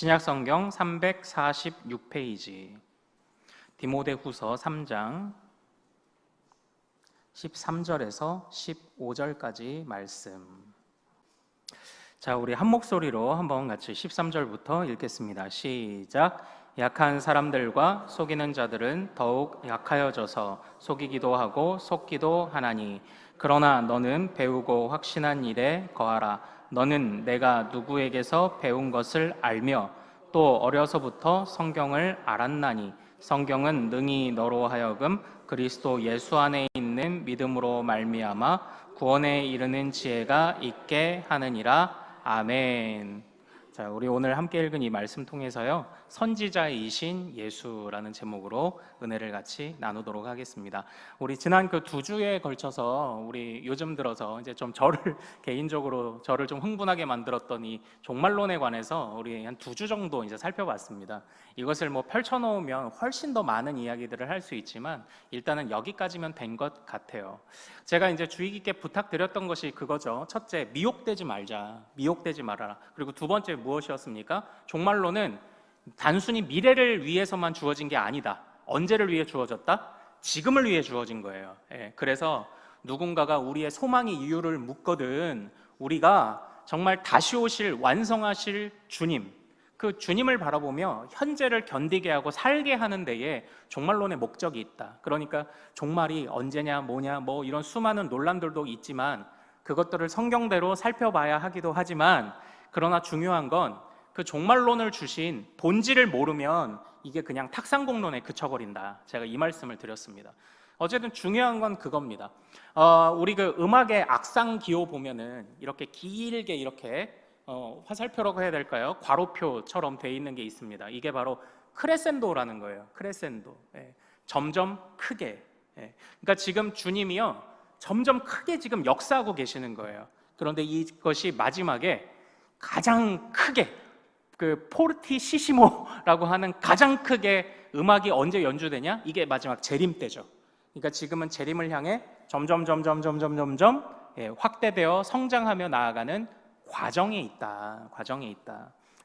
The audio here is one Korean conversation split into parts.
신약성경 346페이지 디모데후서 3장 13절에서 15절까지 말씀. 자, 우리 한 목소리로 한번 같이 13절부터 읽겠습니다. 시작. 약한 사람들과 속이는 자들은 더욱 약하여져서 속이기도 하고 속기도 하나니, 그러나 너는 배우고 확신한 일에 거하라. 너는 내가 누구에게서 배운 것을 알며 또 어려서부터 성경을 알았나니, 성경은 능히 너로 하여금 그리스도 예수 안에 있는 믿음으로 말미암아 구원에 이르는 지혜가 있게 하느니라. 아멘. 자, 우리 오늘 함께 읽은 이 말씀 통해서요, 선지자이신 예수라는 제목으로 은혜를 같이 나누도록 하겠습니다. 우리 지난 그 2주에 걸쳐서 우리 요즘 들어서 이제 좀 저를 개인적으로 저를 좀 흥분하게 만들었던 이 종말론에 관해서 우리 한 2주 정도 이제 살펴봤습니다. 이것을 뭐 펼쳐놓으면 훨씬 더 많은 이야기들을 할 수 있지만 일단은 여기까지면 된 것 같아요. 제가 이제 주의 깊게 부탁드렸던 것이 그거죠. 첫째, 미혹되지 말자. 미혹되지 말아라. 그리고 두 번째 무엇이었습니까? 종말론은 단순히 미래를 위해서만 주어진 게 아니다. 언제를 위해 주어졌다? 지금을 위해 주어진 거예요. 그래서 누군가가 우리의 소망의 이유를 묻거든 우리가 정말 다시 오실 완성하실 주님, 그 주님을 바라보며 현재를 견디게 하고 살게 하는 데에 종말론의 목적이 있다. 그러니까 종말이 언제냐 뭐냐 뭐 이런 수많은 논란들도 있지만 그것들을 성경대로 살펴봐야 하기도 하지만, 그러나 중요한 건 그 종말론을 주신 본질을 모르면 이게 그냥 탁상공론에 그쳐버린다. 제가 이 말씀을 드렸습니다. 어쨌든 중요한 건 그겁니다. 우리 그 음악의 악상 기호 보면은 이렇게 길게 이렇게 화살표라고 해야 될까요? 괄호표처럼 돼 있는 게 있습니다. 이게 바로 크레센도라는 거예요. 크레센도. 점점 크게. 그러니까 지금 주님이요, 점점 크게 지금 역사하고 계시는 거예요. 그런데 이것이 마지막에 가장 크게, 그 포르티시시모라고 하는 가장 크게 음악이 언제 연주되냐? 이게 마지막 재림 때죠. 그러니까 지금은 재림을 향해 점점 확대되어 성장하며 나아가는 과정에 있다.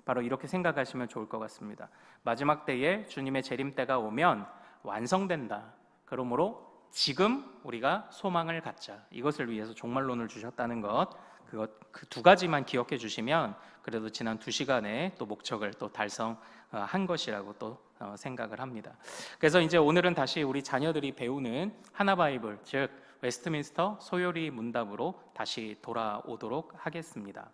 바로 이렇게 생각하시면 좋을 것 같습니다. 마지막 때에 주님의 재림 때가 오면 완성된다. 그러므로 지금 우리가 소망을 갖자. 이것을 위해서 종말론을 주셨다는 것, 그 두 가지만 기억해 주시면 그래도 지난 2시간에 또 목적을 또 달성한 것이라고 또 생각을 합니다. 그래서 이제 오늘은 다시 우리 자녀들이 배우는 하나바이블, 즉 웨스트민스터 소요리 문답으로 다시 돌아오도록 하겠습니다.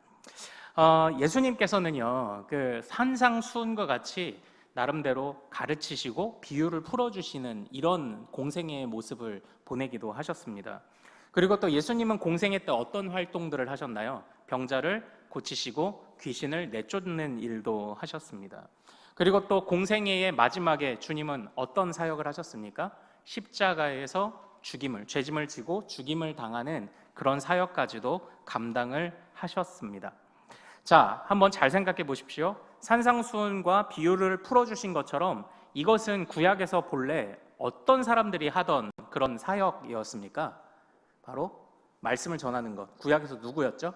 예수님께서는요, 그 산상수훈과 같이 나름대로 가르치시고 비유를 풀어주시는 이런 공생애의 모습을 보내기도 하셨습니다. 그리고 또 예수님은 공생애 때 어떤 활동들을 하셨나요? 병자를 고치시고 귀신을 내쫓는 일도 하셨습니다. 그리고 또 공생애의 마지막에 주님은 어떤 사역을 하셨습니까? 십자가에서 죄짐을 지고 죽임을 당하는 그런 사역까지도 감당을 하셨습니다. 자, 한번 잘 생각해 보십시오. 산상수훈과 비유를 풀어주신 것처럼 이것은 구약에서 본래 어떤 사람들이 하던 그런 사역이었습니까? 바로 말씀을 전하는 것. 구약에서 누구였죠?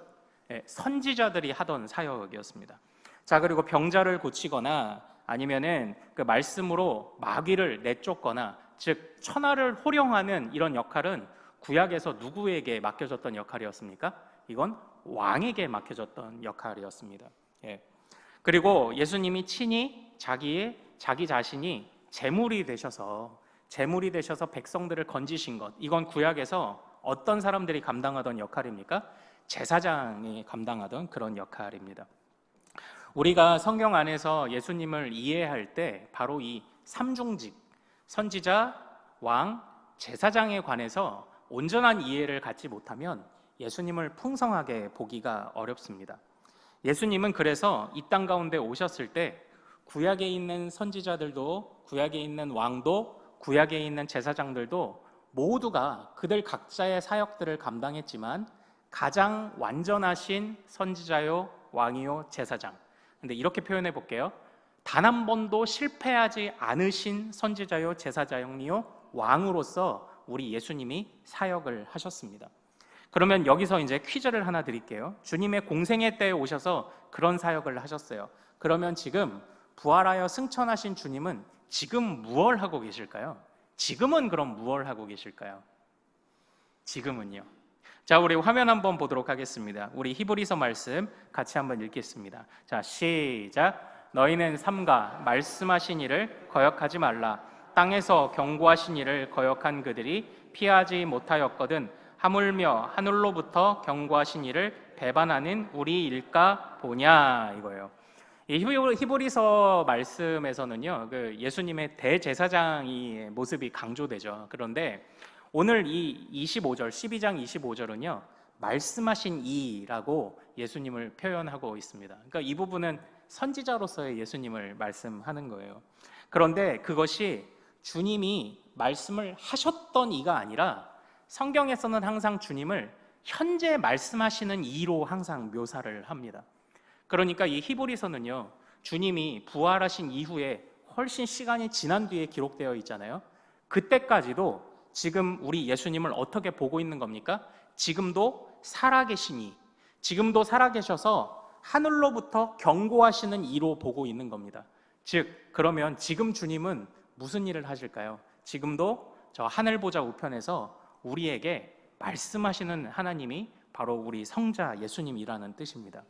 선지자들이 하던 사역이었습니다. 자, 그리고 병자를 고치거나 아니면은 그 말씀으로 마귀를 내쫓거나, 즉 천하를 호령하는 이런 역할은 구약에서 누구에게 맡겨졌던 역할이었습니까? 이건 왕에게 맡겨졌던 역할이었습니다. 그리고 예수님이 친히 자기 자신이 제물이 되셔서 백성들을 건지신 것, 이건 구약에서 어떤 사람들이 감당하던 역할입니까? 제사장이 감당하던 그런 역할입니다. 우리가 성경 안에서 예수님을 이해할 때 바로 이 삼중직, 선지자, 왕, 제사장에 관해서 온전한 이해를 갖지 못하면 예수님을 풍성하게 보기가 어렵습니다. 예수님은 그래서 이 땅 가운데 오셨을 때 구약에 있는 선지자들도, 구약에 있는 왕도, 구약에 있는 제사장들도 모두가 그들 각자의 사역들을 감당했지만 가장 완전하신 선지자요, 왕이요, 제사장. 근데 이렇게 표현해 볼게요. 단 한 번도 실패하지 않으신 선지자요, 제사장이요, 왕으로서 우리 예수님이 사역을 하셨습니다. 그러면 여기서 이제 퀴즈를 하나 드릴게요. 주님의 공생애 때에 오셔서 그런 사역을 하셨어요. 그러면 지금 부활하여 승천하신 주님은 지금 무엇을 하고 계실까요? 지금은 그럼 무엇을 하고 계실까요? 지금은요. 자, 우리 화면 한번 보도록 하겠습니다. 우리 히브리서 말씀 같이 한번 읽겠습니다. 자, 시작. 너희는 삼가 말씀하신 이를 거역하지 말라. 땅에서 경고하신 이를 거역한 그들이 피하지 못하였거든 하물며 하늘로부터 경고하신 이를 배반하는 우리 일까 보냐, 이거예요. 이 히브리서 말씀에서는요, 그 예수님의 대제사장의 모습이 강조되죠. 그런데 오늘 이 25절, 12장 25절은요, 말씀하신 이라고 예수님을 표현하고 있습니다. 그러니까 이 부분은 선지자로서의 예수님을 말씀하는 거예요. 그런데 그것이 주님이 말씀을 하셨던 이가 아니라 성경에서는 항상 주님을 현재 말씀하시는 이로 항상 묘사를 합니다. 그러니까 이 히브리서는요, 주님이 부활하신 이후에 훨씬 시간이 지난 뒤에 기록되어 있잖아요. 그때까지도 지금 우리 예수님을 어떻게 보고 있는 겁니까? 지금도 살아계시니, 지금도 살아계셔서 하늘로부터 경고하시는 이로 보고 있는 겁니다. 즉, 그러면 지금 주님은 무슨 일을 하실까요? 지금도 저 하늘 보좌 우편에서 우리에게 말씀하시는 하나님이 바로 우리 성자 예수님이라는 뜻입니다.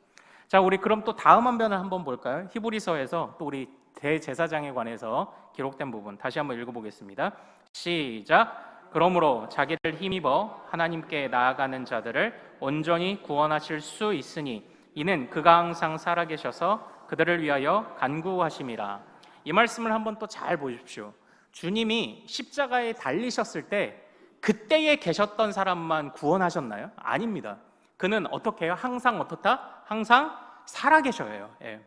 자, 우리 그럼 또 다음 한 변을 한번 볼까요? 히브리서에서 또 우리 대제사장에 관해서 기록된 부분 다시 한번 읽어보겠습니다. 시작. 그러므로 자기를 힘입어 하나님께 나아가는 자들을 온전히 구원하실 수 있으니 이는 그가 항상 살아계셔서 그들을 위하여 간구하심이라. 이 말씀을 한번 또 잘 보십시오. 주님이 십자가에 달리셨을 때 그때에 계셨던 사람만 구원하셨나요? 아닙니다. 그는 어떻게 해요? 항상 어떻다? 항상 살아계셔요. 예.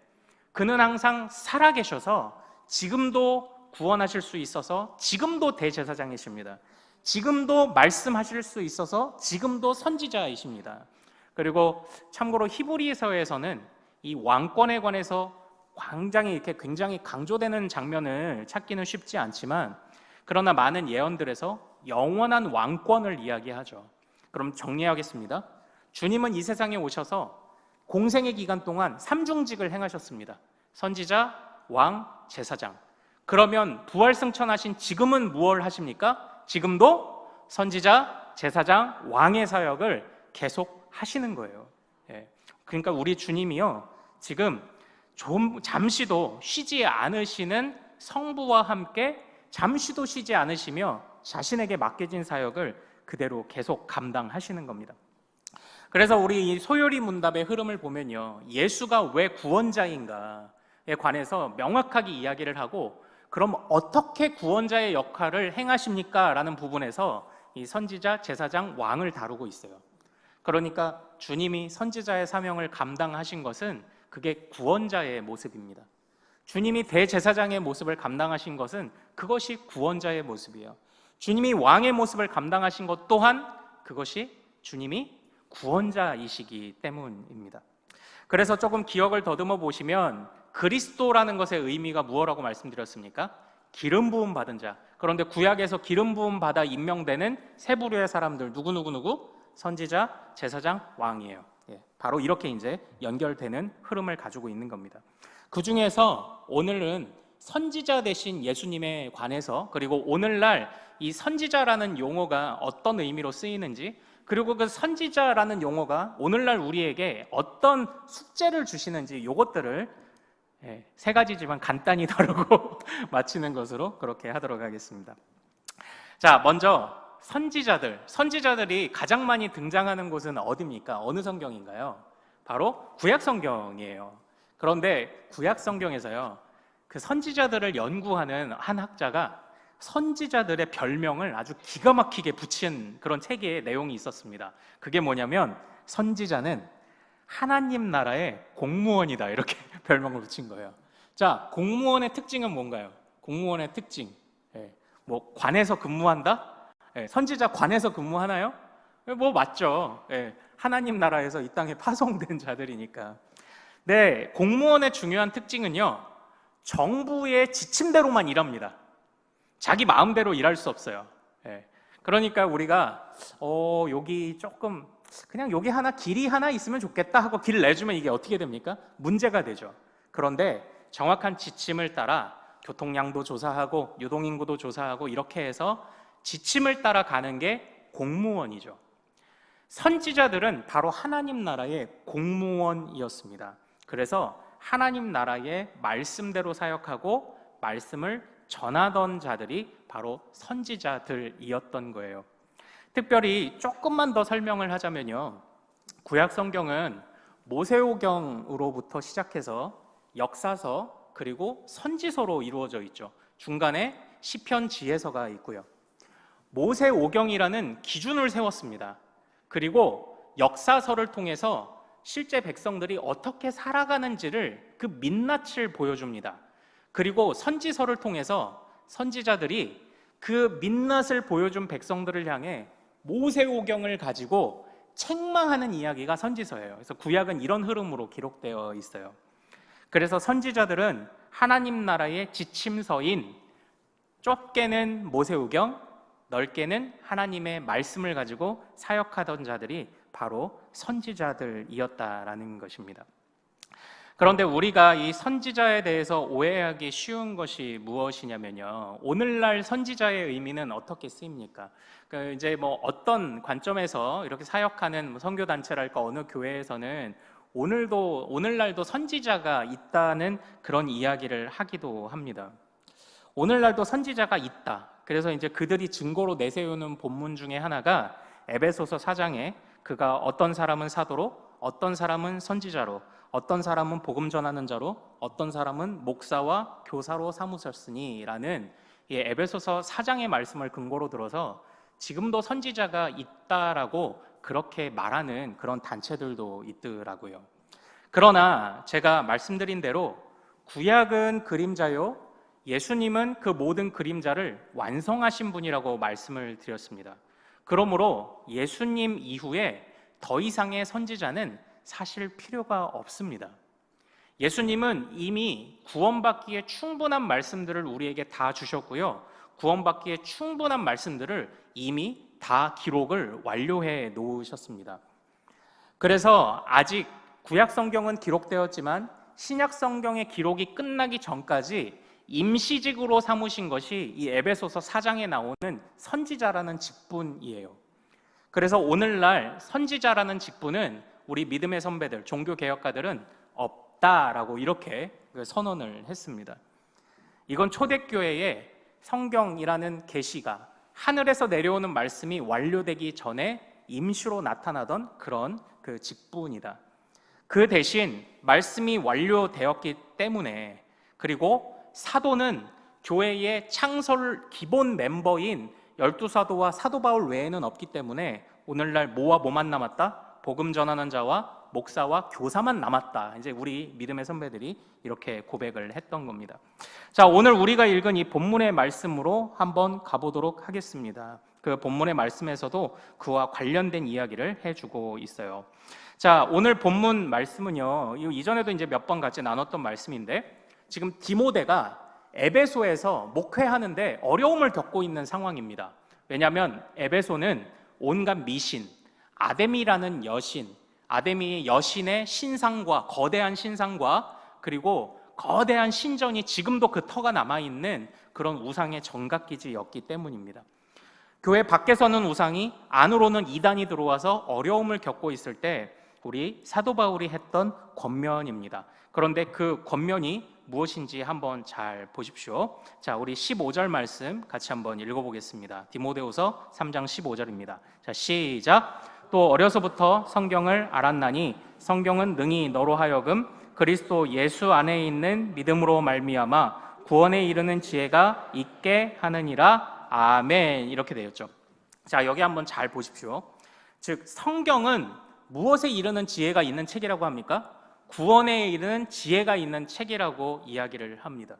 그는 항상 살아계셔서 지금도 구원하실 수 있어서 지금도 대제사장이십니다. 지금도 말씀하실 수 있어서 지금도 선지자이십니다. 그리고 참고로 히브리서에서는 이 왕권에 관해서 굉장히 강조되는 장면을 찾기는 쉽지 않지만 그러나 많은 예언들에서 영원한 왕권을 이야기하죠. 그럼 정리하겠습니다. 주님은 이 세상에 오셔서 공생의 기간 동안 삼중직을 행하셨습니다. 선지자, 왕, 제사장. 그러면 부활승천하신 지금은 무엇을 하십니까? 지금도 선지자, 제사장, 왕의 사역을 계속 하시는 거예요. 예. 그러니까 우리 주님이요, 지금 좀 잠시도 쉬지 않으시는 성부와 함께 잠시도 쉬지 않으시며 자신에게 맡겨진 사역을 그대로 계속 감당하시는 겁니다. 그래서 우리 이 소요리 문답의 흐름을 보면요, 예수가 왜 구원자인가에 관해서 명확하게 이야기를 하고 그럼 어떻게 구원자의 역할을 행하십니까? 라는 부분에서 이 선지자, 제사장, 왕을 다루고 있어요. 그러니까 주님이 선지자의 사명을 감당하신 것은 그게 구원자의 모습입니다. 주님이 대제사장의 모습을 감당하신 것은 그것이 구원자의 모습이에요. 주님이 왕의 모습을 감당하신 것 또한 그것이 주님이 구원자이시기 때문입니다. 그래서 조금 기억을 더듬어 보시면 그리스도라는 것의 의미가 무엇이라고 말씀드렸습니까? 기름 부음 받은 자. 그런데 구약에서 기름 부음 받아 임명되는 세 부류의 사람들 누구? 선지자, 제사장, 왕이에요. 바로 이렇게 이제 연결되는 흐름을 가지고 있는 겁니다. 그 중에서 오늘은 선지자 되신 예수님에 관해서, 그리고 오늘날 이 선지자라는 용어가 어떤 의미로 쓰이는지, 그리고 그 선지자라는 용어가 오늘날 우리에게 어떤 숙제를 주시는지, 이것들을 세 가지지만 간단히 다루고 마치는 것으로 그렇게 하도록 하겠습니다. 자, 먼저 선지자들이 가장 많이 등장하는 곳은 어디입니까? 어느 성경인가요? 바로 구약 성경이에요. 그런데 구약 성경에서요, 그 선지자들을 연구하는 한 학자가 선지자들의 별명을 아주 기가 막히게 붙인 그런 책의 내용이 있었습니다. 그게 뭐냐면 선지자는 하나님 나라의 공무원이다, 이렇게 별명을 붙인 거예요. 자, 공무원의 특징은 뭔가요? 공무원의 특징, 뭐 관에서 근무한다? 선지자 관에서 근무하나요? 뭐 맞죠. 하나님 나라에서 이 땅에 파송된 자들이니까. 네, 공무원의 중요한 특징은요, 정부의 지침대로만 일합니다. 자기 마음대로 일할 수 없어요. 그러니까 우리가 여기 조금 그냥 여기 하나 길이 하나 있으면 좋겠다 하고 길 내주면 이게 어떻게 됩니까? 문제가 되죠. 그런데 정확한 지침을 따라 교통량도 조사하고 유동인구도 조사하고 이렇게 해서 지침을 따라 가는 게 공무원이죠. 선지자들은 바로 하나님 나라의 공무원이었습니다. 그래서 하나님 나라의 말씀대로 사역하고 말씀을 전하던 자들이 바로 선지자들이었던 거예요. 특별히 조금만 더 설명을 하자면요, 구약 성경은 모세오경으로부터 시작해서 역사서 그리고 선지서로 이루어져 있죠. 중간에 시편 지혜서가 있고요. 모세오경이라는 기준을 세웠습니다. 그리고 역사서를 통해서 실제 백성들이 어떻게 살아가는지를 그 민낯을 보여줍니다. 그리고 선지서를 통해서 선지자들이 그 민낯을 보여준 백성들을 향해 모세오경을 가지고 책망하는 이야기가 선지서예요. 그래서 구약은 이런 흐름으로 기록되어 있어요. 그래서 선지자들은 하나님 나라의 지침서인 좁게는 모세오경, 넓게는 하나님의 말씀을 가지고 사역하던 자들이 바로 선지자들이었다라는 것입니다. 그런데 우리가 이 선지자에 대해서 오해하기 쉬운 것이 무엇이냐면요, 오늘날 선지자의 의미는 어떻게 쓰입니까? 이제 뭐 어떤 관점에서 이렇게 사역하는 선교 단체랄까 어느 교회에서는 오늘날도 선지자가 있다는 그런 이야기를 하기도 합니다. 오늘날도 선지자가 있다. 그래서 이제 그들이 증거로 내세우는 본문 중에 하나가 에베소서 4장에 그가 어떤 사람은 사도로, 어떤 사람은 선지자로, 어떤 사람은 복음 전하는 자로, 어떤 사람은 목사와 교사로 삼으셨으니 라는 이 에베소서 4장의 말씀을 근거로 들어서 지금도 선지자가 있다라고 그렇게 말하는 그런 단체들도 있더라고요. 그러나 제가 말씀드린 대로 구약은 그림자요, 예수님은 그 모든 그림자를 완성하신 분이라고 말씀을 드렸습니다. 그러므로 예수님 이후에 더 이상의 선지자는 사실 필요가 없습니다. 예수님은 이미 구원받기에 충분한 말씀들을 우리에게 다 주셨고요, 구원받기에 충분한 말씀들을 이미 다 기록을 완료해 놓으셨습니다. 그래서 아직 구약 성경은 기록되었지만 신약 성경의 기록이 끝나기 전까지 임시직으로 삼으신 것이 이 에베소서 4장에 나오는 선지자라는 직분이에요. 그래서 오늘날 선지자라는 직분은 우리 믿음의 선배들, 종교 개혁가들은 없다라고 이렇게 선언을 했습니다. 이건 초대교회의 성경이라는 계시가 하늘에서 내려오는 말씀이 완료되기 전에 임시로 나타나던 그런 그 직분이다. 그 대신 말씀이 완료되었기 때문에, 그리고 사도는 교회의 창설 기본 멤버인 12사도와 사도 바울 외에는 없기 때문에 오늘날 뭐와 뭐만 남았다? 복음 전하는 자와 목사와 교사만 남았다. 이제 우리 믿음의 선배들이 이렇게 고백을 했던 겁니다. 자, 오늘 우리가 읽은 이 본문의 말씀으로 한번 가보도록 하겠습니다. 그 본문의 말씀에서도 그와 관련된 이야기를 해주고 있어요. 자, 오늘 본문 말씀은요, 이전에도 이제 몇 번 같이 나눴던 말씀인데, 지금 디모데가 에베소에서 목회하는데 어려움을 겪고 있는 상황입니다. 왜냐하면 에베소는 온갖 미신, 아데미라는 여신, 아데미 여신의 신상과 거대한 신상과 그리고 거대한 신전이 지금도 그 터가 남아있는 그런 우상의 정각기지였기 때문입니다. 교회 밖에서는 우상이, 안으로는 이단이 들어와서 어려움을 겪고 있을 때 우리 사도 바울이 했던 권면입니다. 그런데 그 권면이 무엇인지 한번 잘 보십시오. 자, 우리 15절 말씀 같이 한번 읽어보겠습니다. 디모데후서 3장 15절입니다. 자, 시작. 또 어려서부터 성경을 알았나니 성경은 능히 너로 하여금 그리스도 예수 안에 있는 믿음으로 말미암아 구원에 이르는 지혜가 있게 하느니라. 아멘. 이렇게 되었죠. 자, 여기 한번 잘 보십시오. 즉, 성경은 무엇에 이르는 지혜가 있는 책이라고 합니까? 구원에 이르는 지혜가 있는 책이라고 이야기를 합니다.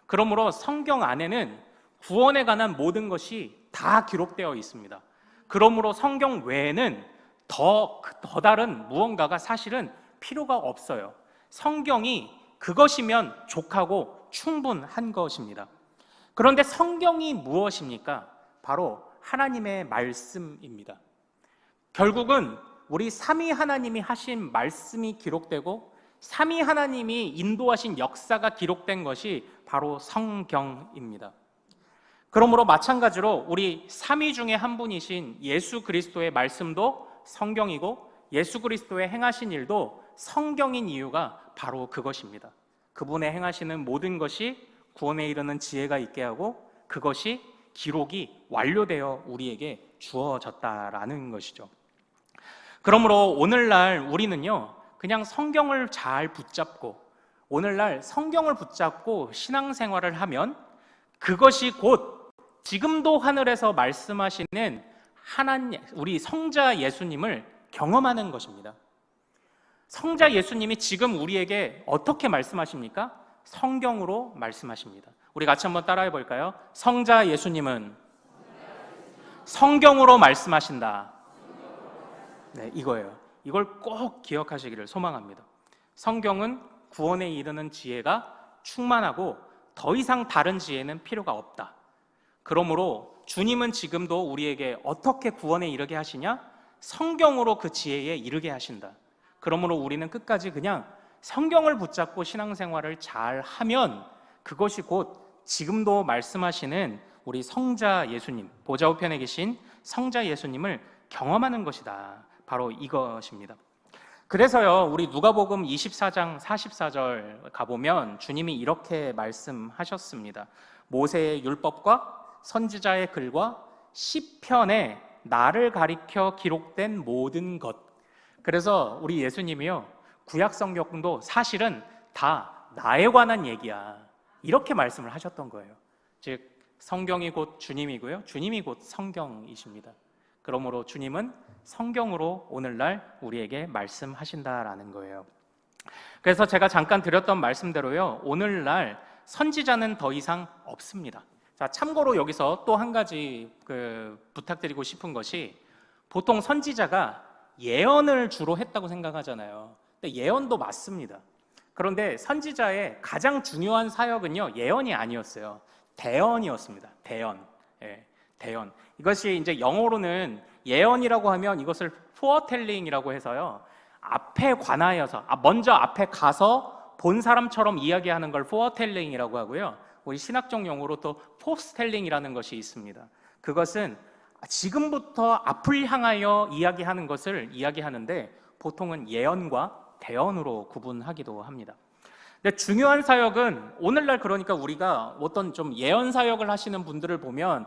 그러므로 성경 안에는 구원에 관한 모든 것이 다 기록되어 있습니다. 그러므로 성경 외에는 더 다른 무언가가 사실은 필요가 없어요. 성경이 그것이면 족하고 충분한 것입니다. 그런데 성경이 무엇입니까? 바로 하나님의 말씀입니다. 결국은 우리 삼위 하나님이 하신 말씀이 기록되고 삼위 하나님이 인도하신 역사가 기록된 것이 바로 성경입니다. 그러므로 마찬가지로 우리 삼위 중에 한 분이신 예수 그리스도의 말씀도 성경이고 예수 그리스도의 행하신 일도 성경인 이유가 바로 그것입니다. 그분의 행하시는 모든 것이 구원에 이르는 지혜가 있게 하고 그것이 기록이 완료되어 우리에게 주어졌다라는 것이죠. 그러므로 오늘날 우리는요, 그냥 성경을 잘 붙잡고 오늘날 성경을 붙잡고 신앙생활을 하면 그것이 곧 지금도 하늘에서 말씀하시는 하나님, 우리 성자 예수님을 경험하는 것입니다. 성자 예수님이 지금 우리에게 어떻게 말씀하십니까? 성경으로 말씀하십니다. 우리 같이 한번 따라해 볼까요? 성자 예수님은 성경으로 말씀하신다. 네, 이거예요. 이걸 꼭 기억하시기를 소망합니다. 성경은 구원에 이르는 지혜가 충만하고 더 이상 다른 지혜는 필요가 없다. 그러므로 주님은 지금도 우리에게 어떻게 구원에 이르게 하시냐? 성경으로 그 지혜에 이르게 하신다. 그러므로 우리는 끝까지 그냥 성경을 붙잡고 신앙생활을 잘 하면 그것이 곧 지금도 말씀하시는 우리 성자 예수님, 보좌 우편에 계신 성자 예수님을 경험하는 것이다. 바로 이것입니다. 그래서요, 우리 누가복음 24장 44절 가보면 주님이 이렇게 말씀하셨습니다. 모세의 율법과 선지자의 글과 시편에 나를 가리켜 기록된 모든 것. 그래서 우리 예수님이요, 구약 성경도 사실은 다 나에 관한 얘기야. 이렇게 말씀을 하셨던 거예요. 즉 성경이 곧 주님이고요, 주님이 곧 성경이십니다. 그러므로 주님은 성경으로 오늘날 우리에게 말씀하신다라는 거예요. 그래서 제가 잠깐 드렸던 말씀대로요, 오늘날 선지자는 더 이상 없습니다. 자, 참고로 여기서 또 한 가지 부탁드리고 싶은 것이, 보통 선지자가 예언을 주로 했다고 생각하잖아요. 근데 예언도 맞습니다. 그런데 선지자의 가장 중요한 사역은요, 예언이 아니었어요. 대언이었습니다. 대언. 예, 대언. 이것이 이제 영어로는 예언이라고 하면 이것을 포어텔링이라고 해서요, 앞에 관하여서 먼저 앞에 가서 본 사람처럼 이야기하는 걸 포어텔링이라고 하고요, 우리 신학적 용어로 또 포스텔링이라는 것이 있습니다. 그것은 지금부터 앞을 향하여 이야기하는 것을 이야기하는데 보통은 예언과 대언으로 구분하기도 합니다. 근데 중요한 사역은 오늘날, 그러니까 우리가 어떤 좀 예언 사역을 하시는 분들을 보면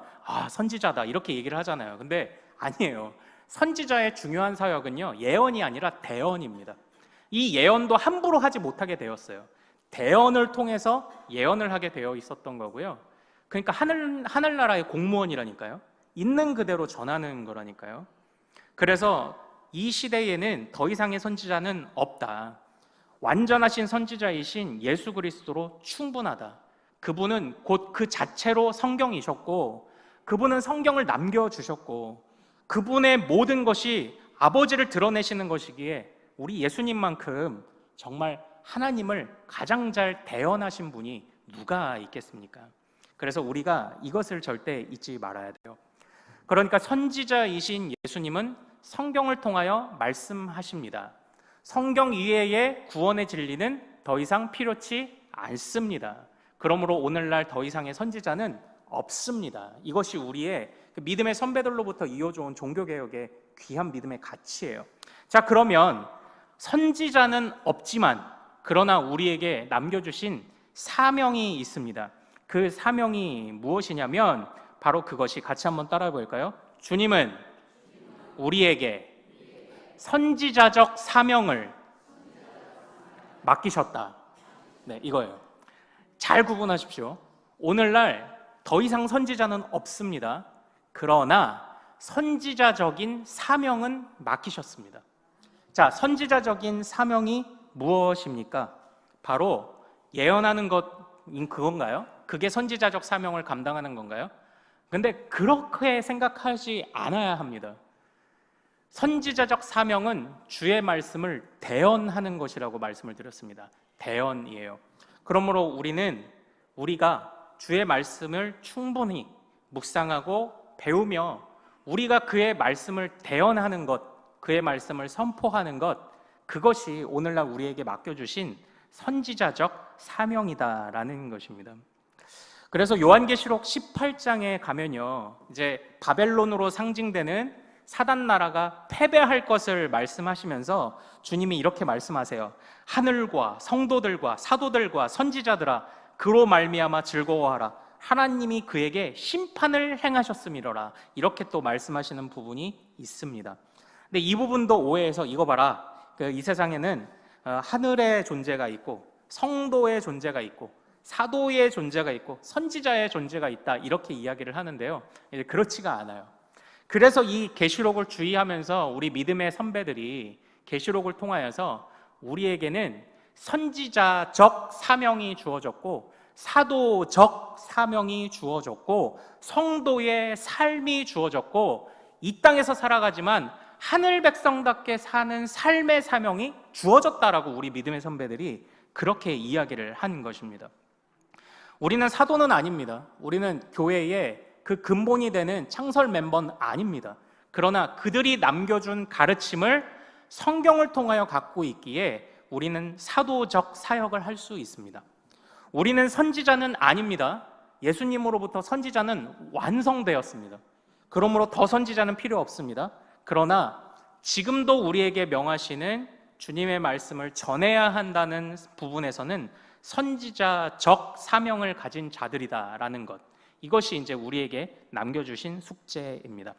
선지자다 이렇게 얘기를 하잖아요. 근데 아니에요. 선지자의 중요한 사역은요, 예언이 아니라 대언입니다. 이 예언도 함부로 하지 못하게 되었어요. 대언을 통해서 예언을 하게 되어 있었던 거고요. 그러니까 하늘나라의 공무원이라니까요. 있는 그대로 전하는 거라니까요. 그래서 이 시대에는 더 이상의 선지자는 없다. 완전하신 선지자이신 예수 그리스도로 충분하다. 그분은 곧 그 자체로 성경이셨고, 그분은 성경을 남겨주셨고, 그분의 모든 것이 아버지를 드러내시는 것이기에 우리 예수님만큼 정말 하나님을 가장 잘 대언하신 분이 누가 있겠습니까? 그래서 우리가 이것을 절대 잊지 말아야 돼요. 그러니까 선지자이신 예수님은 성경을 통하여 말씀하십니다. 성경 이외의 구원의 진리는 더 이상 필요치 않습니다. 그러므로 오늘날 더 이상의 선지자는 없습니다. 이것이 우리의 믿음의 선배들로부터 이어져온 종교개혁의 귀한 믿음의 가치예요. 자, 그러면 선지자는 없지만 그러나 우리에게 남겨주신 사명이 있습니다. 그 사명이 무엇이냐면 바로 그것이, 같이 한번 따라해 볼까요? 주님은 우리에게 선지자적 사명을 맡기셨다. 네, 이거예요. 잘 구분하십시오. 오늘날 더 이상 선지자는 없습니다. 그러나 선지자적인 사명은 맡기셨습니다. 자, 선지자적인 사명이 무엇입니까? 바로 예언하는 것인 그건가요? 그게 선지자적 사명을 감당하는 건가요? 근데 그렇게 생각하지 않아야 합니다. 선지자적 사명은 주의 말씀을 대언하는 것이라고 말씀을 드렸습니다. 대언이에요. 그러므로 우리가 주의 말씀을 충분히 묵상하고 배우며 우리가 그의 말씀을 대언하는 것, 그의 말씀을 선포하는 것, 그것이 오늘날 우리에게 맡겨주신 선지자적 사명이다라는 것입니다. 그래서 요한계시록 18장에 가면요, 이제 바벨론으로 상징되는 사단 나라가 패배할 것을 말씀하시면서 주님이 이렇게 말씀하세요. 하늘과 성도들과 사도들과 선지자들아, 그로 말미암아 즐거워하라. 하나님이 그에게 심판을 행하셨음이로라. 이렇게 또 말씀하시는 부분이 있습니다. 근데 이 부분도 오해해서 이거 봐라, 이 세상에는 하늘의 존재가 있고 성도의 존재가 있고 사도의 존재가 있고 선지자의 존재가 있다, 이렇게 이야기를 하는데요, 그렇지가 않아요. 그래서 이 계시록을 주의하면서 우리 믿음의 선배들이 계시록을 통하여서 우리에게는 선지자적 사명이 주어졌고 사도적 사명이 주어졌고 성도의 삶이 주어졌고 이 땅에서 살아가지만 하늘 백성답게 사는 삶의 사명이 주어졌다라고 우리 믿음의 선배들이 그렇게 이야기를 한 것입니다. 우리는 사도는 아닙니다. 우리는 교회의 그 근본이 되는 창설 멤버는 아닙니다. 그러나 그들이 남겨준 가르침을 성경을 통하여 갖고 있기에 우리는 사도적 사역을 할 수 있습니다. 우리는 선지자는 아닙니다. 예수님으로부터 선지자는 완성되었습니다. 그러므로 더 선지자는 필요 없습니다. 그러나 지금도 우리에게 명하시는 주님의 말씀을 전해야 한다는 부분에서는 선지자적 사명을 가진 자들이다라는 것, 이것이 이제 우리에게 남겨주신 숙제입니다.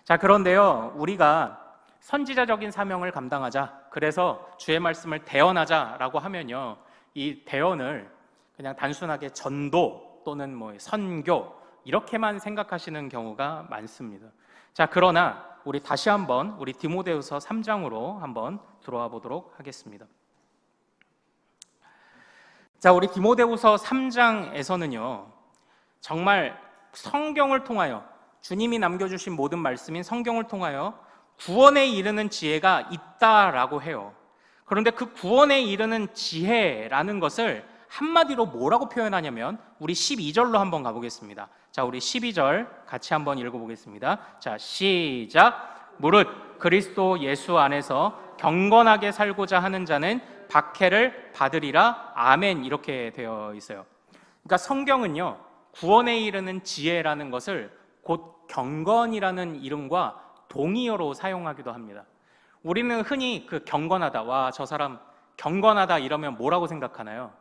자, 그런데요, 우리가 선지자적인 사명을 감당하자, 그래서 주의 말씀을 대언하자라고 하면요, 이 대언을 그냥 단순하게 전도 또는 선교 이렇게만 생각하시는 경우가 많습니다. 자, 그러나 우리 다시 한번 우리 디모데후서 3장으로 한번 들어와 보도록 하겠습니다. 자, 우리 디모데후서 3장에서는요, 정말 성경을 통하여 주님이 남겨주신 모든 말씀인 성경을 통하여 구원에 이르는 지혜가 있다라고 해요. 그런데 그 구원에 이르는 지혜라는 것을 한마디로 뭐라고 표현하냐면 우리 12절로 한번 가보겠습니다. 자, 우리 12절 같이 한번 읽어보겠습니다. 자, 시작. 무릇 그리스도 예수 안에서 경건하게 살고자 하는 자는 박해를 받으리라. 아멘. 이렇게 되어 있어요. 그러니까 성경은요, 구원에 이르는 지혜라는 것을 곧 경건이라는 이름과 동의어로 사용하기도 합니다. 우리는 흔히 그 경건하다, 와, 저 사람 경건하다 이러면 뭐라고 생각하나요?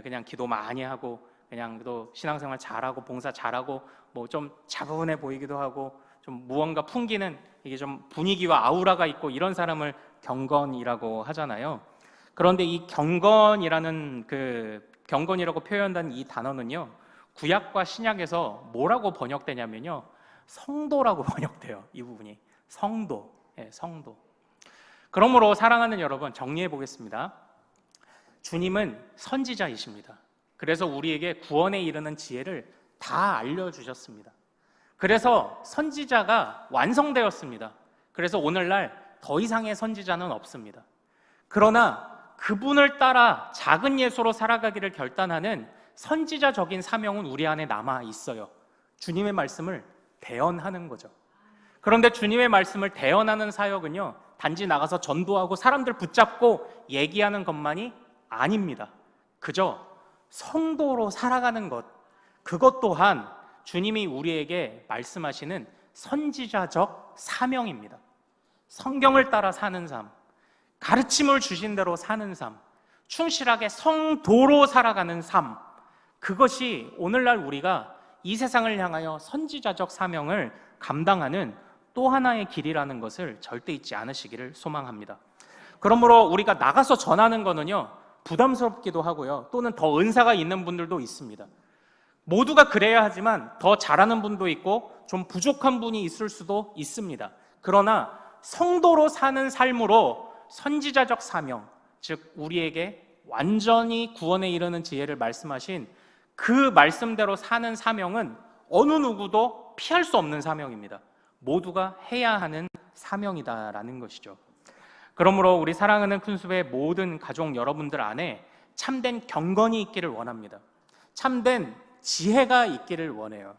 그냥 기도 많이 하고 그냥 또 신앙생활 잘하고 봉사 잘하고 좀 차분해 보이기도 하고 좀 무언가 풍기는, 이게 좀 분위기와 아우라가 있고 이런 사람을 경건이라고 하잖아요. 그런데 이 경건이라는 경건이라고 표현된 이 단어는요, 구약과 신약에서 뭐라고 번역되냐면요, 성도라고 번역돼요. 이 부분이 성도, 성도. 그러므로 사랑하는 여러분, 정리해 보겠습니다. 주님은 선지자이십니다. 그래서 우리에게 구원에 이르는 지혜를 다 알려주셨습니다. 그래서 선지자가 완성되었습니다. 그래서 오늘날 더 이상의 선지자는 없습니다. 그러나 그분을 따라 작은 예수로 살아가기를 결단하는 선지자적인 사명은 우리 안에 남아 있어요. 주님의 말씀을 대언하는 거죠. 그런데 주님의 말씀을 대언하는 사역은요, 단지 나가서 전도하고 사람들 붙잡고 얘기하는 것만이 아닙니다. 그저 성도로 살아가는 것, 그것 또한 주님이 우리에게 말씀하시는 선지자적 사명입니다. 성경을 따라 사는 삶, 가르침을 주신 대로 사는 삶, 충실하게 성도로 살아가는 삶, 그것이 오늘날 우리가 이 세상을 향하여 선지자적 사명을 감당하는 또 하나의 길이라는 것을 절대 잊지 않으시기를 소망합니다. 그러므로 우리가 나가서 전하는 거는요, 부담스럽기도 하고요, 또는 더 은사가 있는 분들도 있습니다. 모두가 그래야 하지만 더 잘하는 분도 있고 좀 부족한 분이 있을 수도 있습니다. 그러나 성도로 사는 삶으로 선지자적 사명, 즉 우리에게 완전히 구원에 이르는 지혜를 말씀하신 그 말씀대로 사는 사명은 어느 누구도 피할 수 없는 사명입니다. 모두가 해야 하는 사명이다라는 것이죠. 그러므로 우리 사랑하는 큰숲의 모든 가족 여러분들 안에 참된 경건이 있기를 원합니다. 참된 지혜가 있기를 원해요.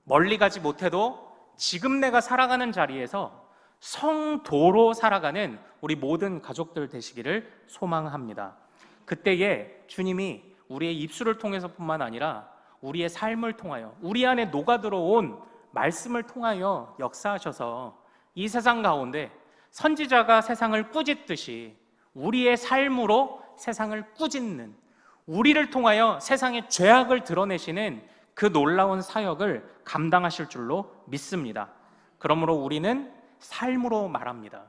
멀리 가지 못해도 지금 내가 살아가는 자리에서 성도로 살아가는 우리 모든 가족들 되시기를 소망합니다. 그때에 주님이 우리의 입술을 통해서뿐만 아니라 우리의 삶을 통하여, 우리 안에 녹아들어온 말씀을 통하여 역사하셔서 이 세상 가운데 선지자가 세상을 꾸짖듯이 우리의 삶으로 세상을 꾸짖는, 우리를 통하여 세상의 죄악을 드러내시는 그 놀라운 사역을 감당하실 줄로 믿습니다. 그러므로 우리는 삶으로 말합니다.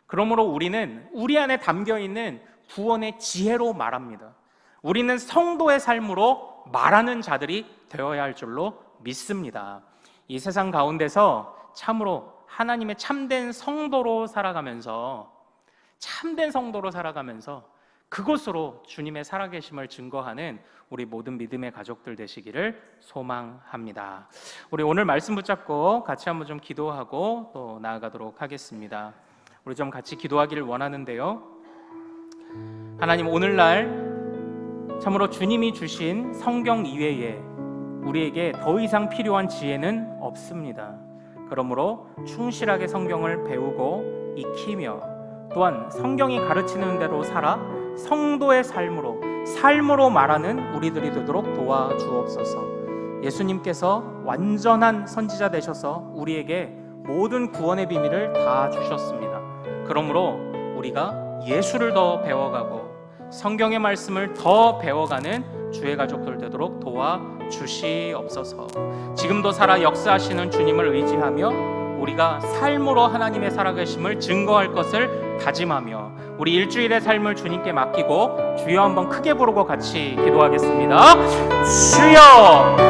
그러므로 우리는 우리 안에 담겨있는 구원의 지혜로 말합니다. 우리는 성도의 삶으로 말하는 자들이 되어야 할 줄로 믿습니다. 이 세상 가운데서 참으로 하나님의 참된 성도로 살아가면서 그것으로 주님의 살아계심을 증거하는 우리 모든 믿음의 가족들 되시기를 소망합니다. 우리 오늘 말씀 붙잡고 같이 한번 좀 기도하고 또 나아가도록 하겠습니다. 우리 좀 같이 기도하기를 원하는데요. 하나님, 오늘날 참으로 주님이 주신 성경 이외에 우리에게 더 이상 필요한 지혜는 없습니다. 그러므로 충실하게 성경을 배우고 익히며 또한 성경이 가르치는 대로 살아 성도의 삶으로 말하는 우리들이 되도록 도와주옵소서. 예수님께서 완전한 선지자 되셔서 우리에게 모든 구원의 비밀을 다 주셨습니다. 그러므로 우리가 예수를 더 배워가고 성경의 말씀을 더 배워가는 주의 가족들 되도록 도와주시옵소서. 지금도 살아 역사하시는 주님을 의지하며 우리가 삶으로 하나님의 살아계심을 증거할 것을 다짐하며 우리 일주일의 삶을 주님께 맡기고 주여 한번 크게 부르고 같이 기도하겠습니다. 주여!